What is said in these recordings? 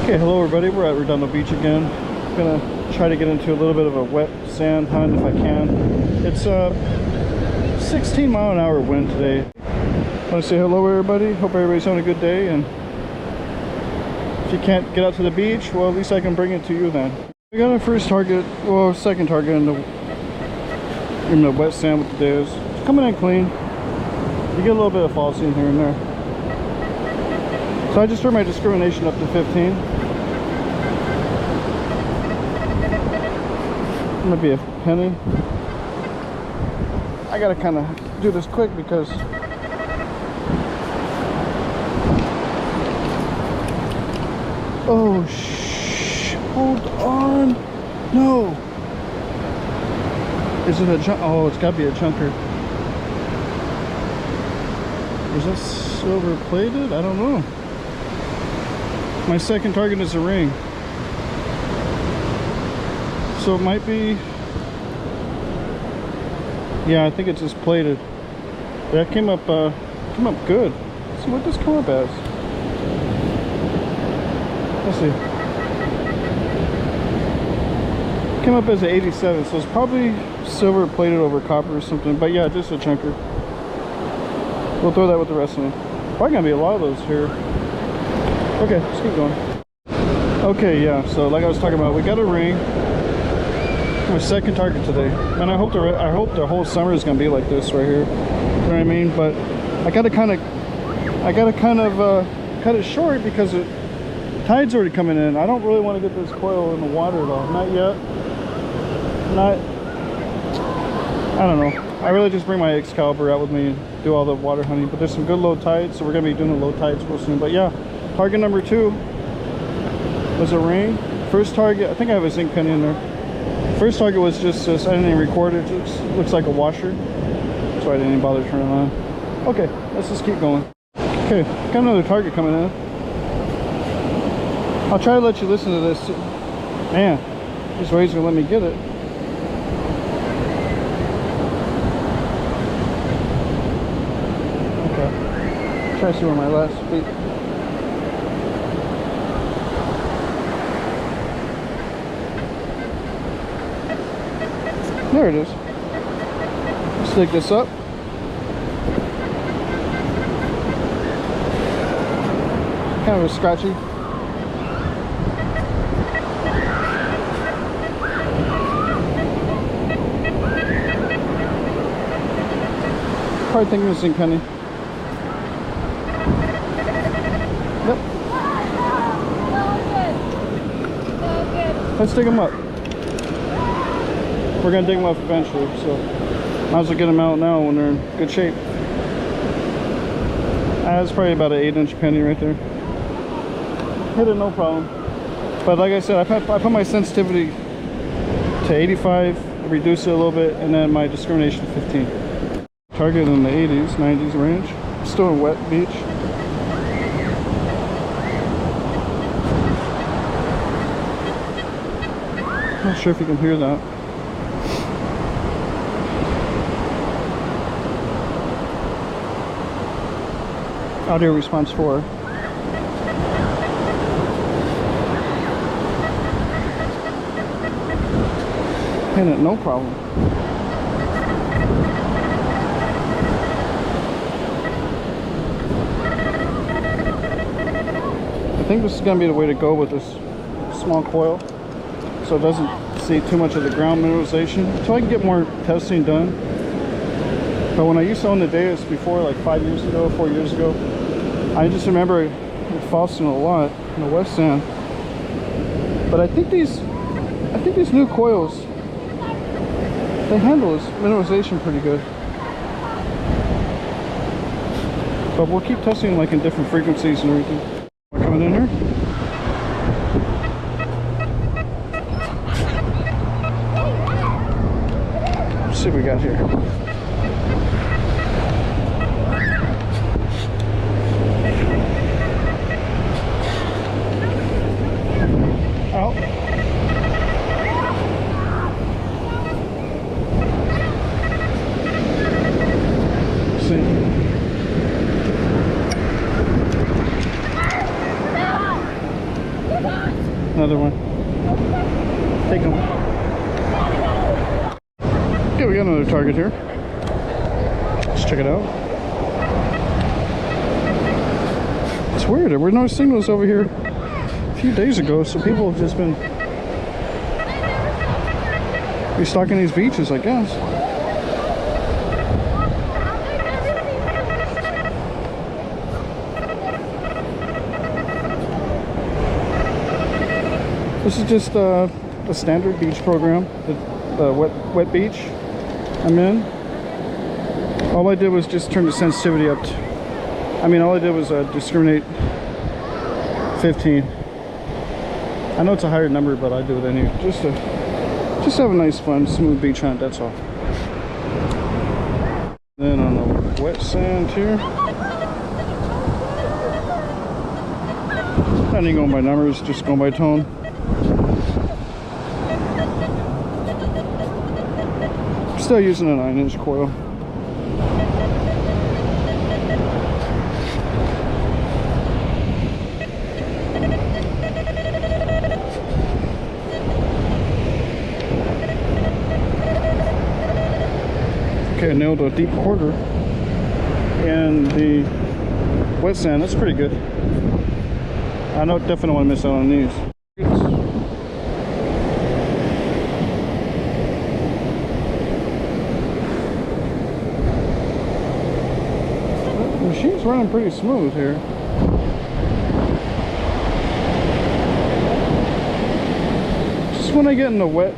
Okay, hello everybody, we're at Redondo Beach again. I'm gonna try to get into a little bit of a wet sand hunt if I can. It's a 16-mile-an-hour wind today. I want to say hello everybody, hope everybody's having a good day, and if you can't get out to the beach, well, at least I can bring it to you then. We got our first target, well, second target in the wet sand with the Deus. It's coming in clean. You get a little bit of falsing in here and there. So I just turned my discrimination up to 15. Might be a penny. I gotta kind of do this quick because oh hold on, no, is it a junk? Oh, it's gotta be a chunker. Is that silver plated? I don't know. My second target is a ring, so it might be, yeah, I think it's just plated. That came up good. Let's see what this come up as. Let's see. Came up as an 87, so it's probably silver plated over copper or something. But yeah, just a chunker. We'll throw that with the rest of them. Probably gonna be a lot of those here. Okay, let's keep going. Okay, yeah, so like I was talking about, we got a ring. My second target today. And I hope the whole summer is gonna be like this right here. You know what I mean? But I gotta kind of cut it short because the tide's already coming in. I don't really want to get this coil in the water at all. Not yet. I don't know. I really just bring my Excalibur out with me and do all the water hunting. But there's some good low tides, so we're gonna be doing the low tides real soon. But yeah, target number 2 was a ring. First target, I think I have a zinc penny in there. First target was just this. I didn't even record it. It just looks like a washer, so I didn't even bother turning on. Okay, let's just keep going. Okay, got another target coming in. I'll try to let you listen to this. Man, this wade's gonna let me get it. Okay, try to see where my last feet. There it is. Let's stick this up. Kind of a scratchy. Probably thinking of zinc penny. Yep. So good. Let's dig them up. We're gonna dig them up eventually, so might as well get them out now when they're in good shape. That's probably about an 8-inch penny right there. Hit it no problem. But like I said, I put my sensitivity to 85, reduce it a little bit, and then my discrimination to 15. Target in the 80s, 90s range. Still in wet beach. Not sure if you can hear that. Audio response 4. Hit it no problem. I think this is going to be the way to go with this small coil, so it doesn't see too much of the ground mineralization, so I can get more testing done. But when I used to own the Deus before, like 5 years ago, 4 years ago, I just remember falsing a lot in the wet sand. But I think these new coils, they handle this mineralization pretty good. But we'll keep testing like in different frequencies and everything. Coming in here. Let's see what we got here. Out. See. Another one. Take them. Okay, we got another target here. Let's check it out. It's weird. There were no signals over here a few days ago, so people have just been restocking these beaches, I guess. This is just a standard beach program, the wet beach I'm in. All I did was just turn the sensitivity up to, all I did was discriminate 15. I know it's a higher number, but I do it anyway. Just have a nice, fun, smooth beach hunt, that's all. Then on the wet sand here, not even going by numbers, just going by tone. Still using a 9-inch coil. Okay, I nailed a deep quarter and the wet sand. That's pretty good. I don't definitely want to miss out on these. The machine's running pretty smooth here. Just when I get in the wet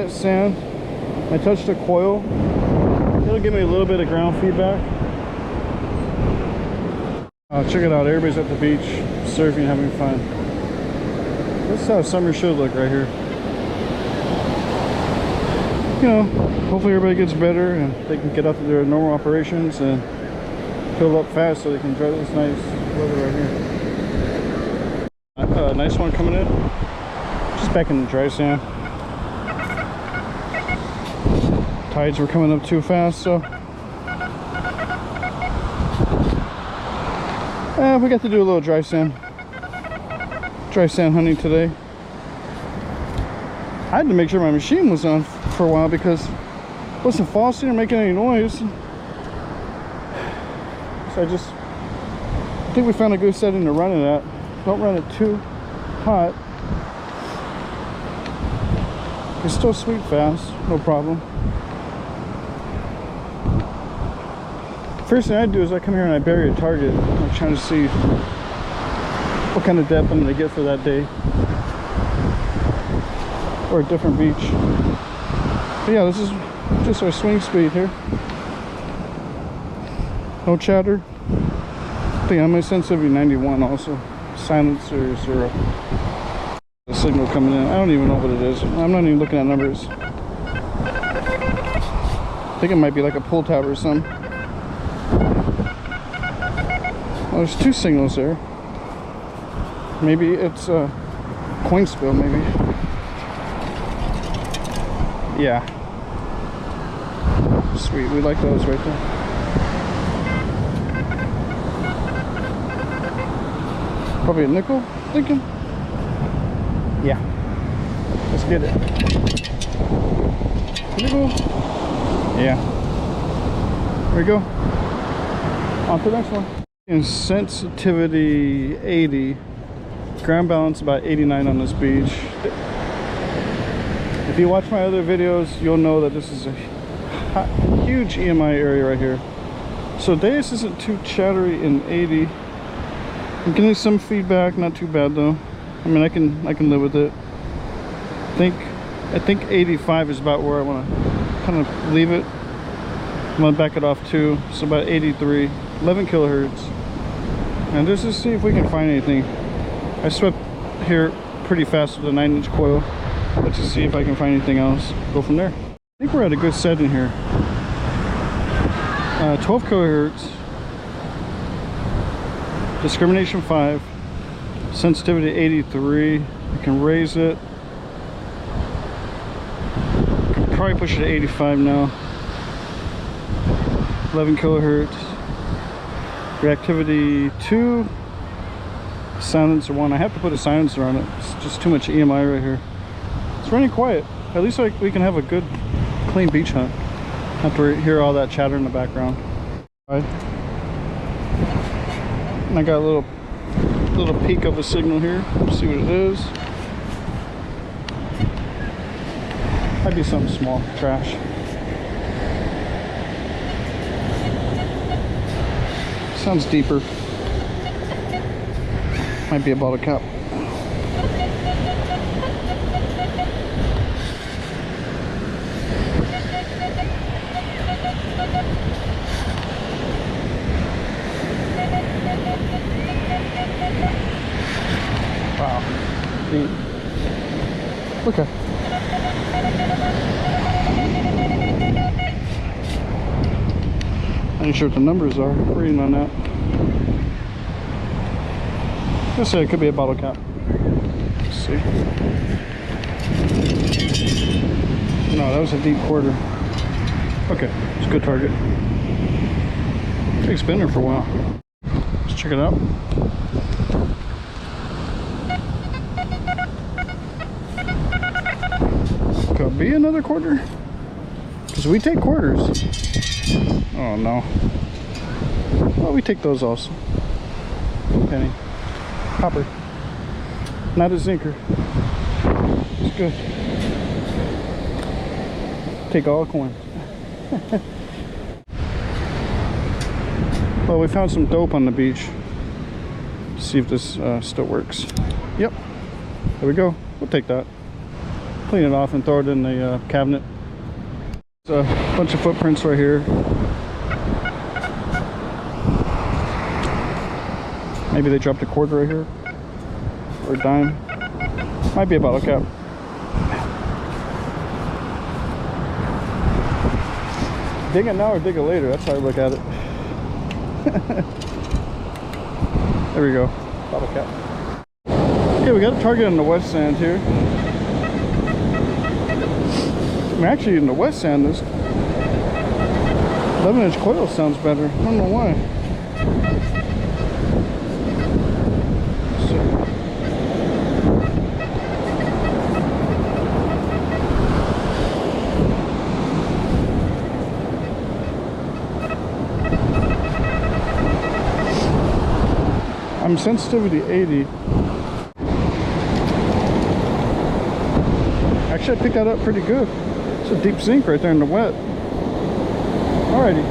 sand, I touch the coil. It'll give me a little bit of ground feedback. Check it out, everybody's at the beach, surfing, having fun. This is how summer should look right here. You know, hopefully everybody gets better and they can get out to their normal operations and fill up fast so they can enjoy this nice weather right here. Nice one coming in. Just back in the dry sand. Tides were coming up too fast, so we got to do a little dry sand hunting today. I had to make sure my machine was on for a while because it wasn't falsing or making any noise. So I think we found a good setting to run it at. Don't run it too hot. It's still sweep fast, no problem. First thing I do is I come here and I bury a target. I'm trying to see what kind of depth I'm going to get for that day. Or a different beach. But yeah, this is just our swing speed here. No chatter. I think on my sensitivity 91 also. Silencer 0. The signal coming in. I don't even know what it is. I'm not even looking at numbers. I think it might be like a pull tab or something. Oh, there's two signals there. Maybe it's a coin spill, maybe. Yeah. Sweet, we like those right there. Probably a nickel, thinking. Yeah. Let's get it. Nickel. Yeah. There we go. On to the next one. In sensitivity 80, ground balance about 89 on this beach. If you watch my other videos, you'll know that this is a huge EMI area right here. So Deus isn't too chattery in 80. I'm getting some feedback, not too bad though. I mean, I can live with it. I think 85 is about where I want to kind of leave it. I'm gonna back it off too. So about 83, 11 kilohertz. And just to see if we can find anything. I swept here pretty fast with a 9-inch coil. Let's just see if I can find anything else. Go from there. I think we're at a good setting here. 12 kilohertz. Discrimination 5. Sensitivity 83. I can raise it. Could probably push it to 85 now. 11 kilohertz. Reactivity 2. silencer one. I have to put a silencer on it. It's just too much EMI right here. It's running quiet. At least we can have a good clean beach hunt. Have to hear all that chatter in the background. Right. And I got a little peek of a signal here. Let's see what it is. Might be something small, trash. Sounds deeper. Might be a bottle cap. Wow. Deep. Okay. I ain't sure what the numbers are. Reading on that. Let's say it could be a bottle cap. Let's see. No, that was a deep quarter. Okay, it's a good target. Big spinner for a while. Let's check it out. Could be another quarter. Because we take quarters. Oh no. Well, we take those also. Penny. Copper. Not a zinker. It's good. Take all coins. Well, we found some dope on the beach. See if this still works. Yep. There we go. We'll take that. Clean it off and throw it in the cabinet. There's a bunch of footprints right here. Maybe they dropped a quarter right here, or a dime. Might be a bottle cap. Dig it now or dig it later, that's how I look at it. There we go, bottle cap. Okay, we got a target on the west sand here. I'm actually in the west sand, this 11-inch coil sounds better. I don't know why. I'm sensitivity 80. Actually, I picked that up pretty good. It's a deep sink right there in the wet. Alrighty.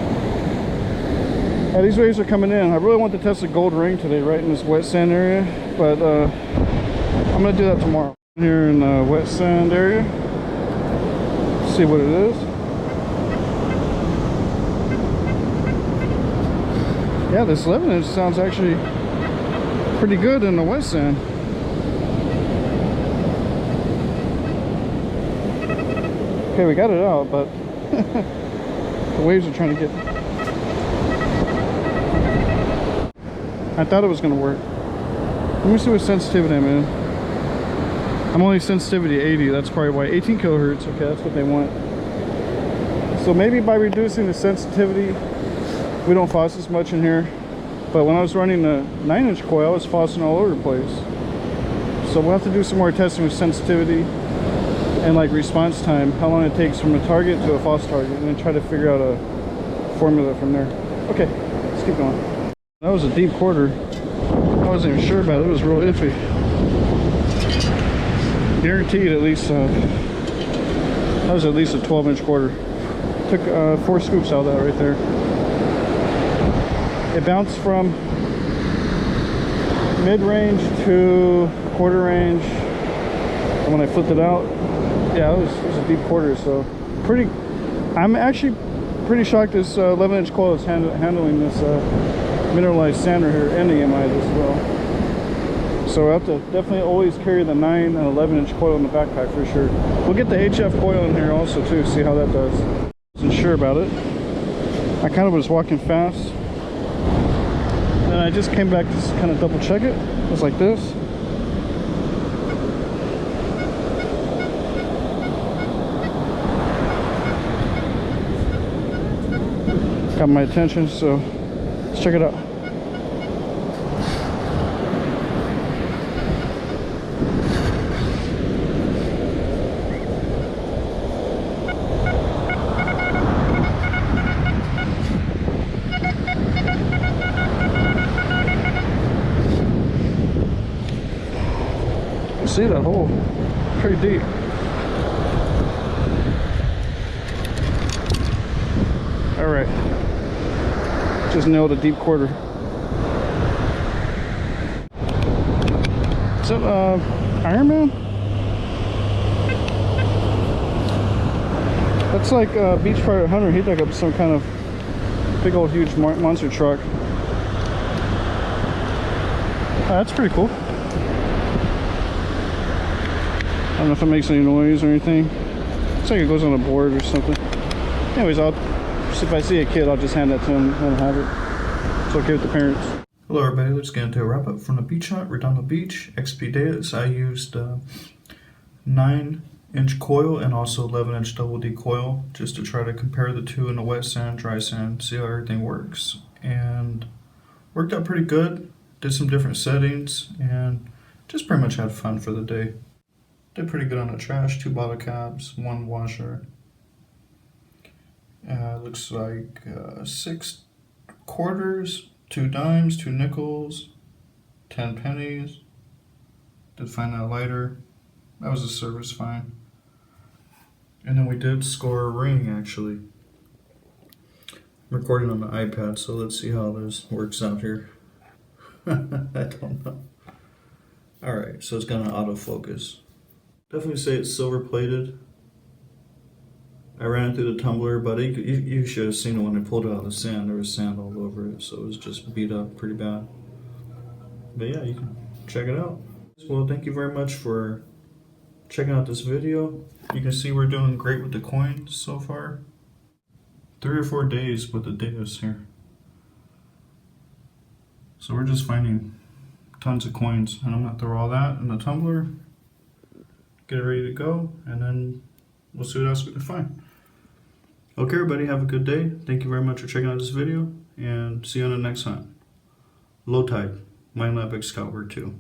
Yeah, these waves are coming in. I really want to test the gold ring today, right in this wet sand area, but I'm gonna do that tomorrow. Here in the wet sand area. See what it is. Yeah, this 11-inch sounds actually pretty good in the wet sand. Okay, we got it out, but the waves are trying to get. I thought it was going to work. Let me see what sensitivity I'm in. I'm only sensitivity 80. That's probably why. 18 kilohertz. Okay, that's what they want. So maybe by reducing the sensitivity, we don't FOSS as much in here. But when I was running the 9-inch coil, I was FOSSing all over the place. So we'll have to do some more testing with sensitivity and like response time, how long it takes from a target to a FOSS target, and then try to figure out a formula from there. Okay, let's keep going. That was a deep quarter. I wasn't even sure about it. It was real iffy. Guaranteed at least, that was at least a 12-inch quarter. Took 4 scoops out of that right there. It bounced from mid-range to quarter range, and when I flipped it out, yeah, it was a deep quarter. So I'm actually pretty shocked this 11-inch coil is handling this mineralized sand right here and the EMI as well. So I have to definitely always carry the 9 and 11-inch coil in the backpack for sure. We'll get the HF coil in here also too, see how that does. Wasn't sure about it. I kind of was walking fast. And I just came back to kind of double check it. It was like this. Got my attention, so let's check it out. see that hole. Pretty deep. All right. Just nailed a deep quarter. Is that Iron Man? That's like Beach Pirate Hunter. He dug up some kind of big old huge monster truck. That's pretty cool. I don't know if it makes any noise or anything. It's like it goes on a board or something. Anyways, if I see a kid, I'll just hand that to him and let him have it. It's okay with the parents. Hello everybody, let's get into a wrap up from the beach hunt, Redondo Beach, XP Deus. I used 9-inch coil and also 11-inch double D coil just to try to compare the two in the wet sand, dry sand, see how everything works. And worked out pretty good, did some different settings, and just pretty much had fun for the day. Did pretty good on the trash, 2 bottle caps, 1 washer. Looks like 6 quarters, 2 dimes, 2 nickels, 10 pennies. Did find that lighter. That was a service fine. And then we did score a ring actually. I'm recording on the iPad, so let's see how this works out here. I don't know. Alright, so it's gonna autofocus. Definitely say it's silver plated. I ran it through the tumbler, but you should have seen it when I pulled it out of the sand. There was sand all over it, so it was just beat up pretty bad. But yeah, you can check it out. Well, thank you very much for checking out this video. You can see we're doing great with the coins so far. 3 or 4 days with the Deus here. So we're just finding tons of coins, and I'm gonna throw all that in the tumbler, get it ready to go, and then we'll see what else we can find. Okay, everybody, have a good day. Thank you very much for checking out this video, and see you on the next hunt. Low tide, Mind Lab X Scout Work 2.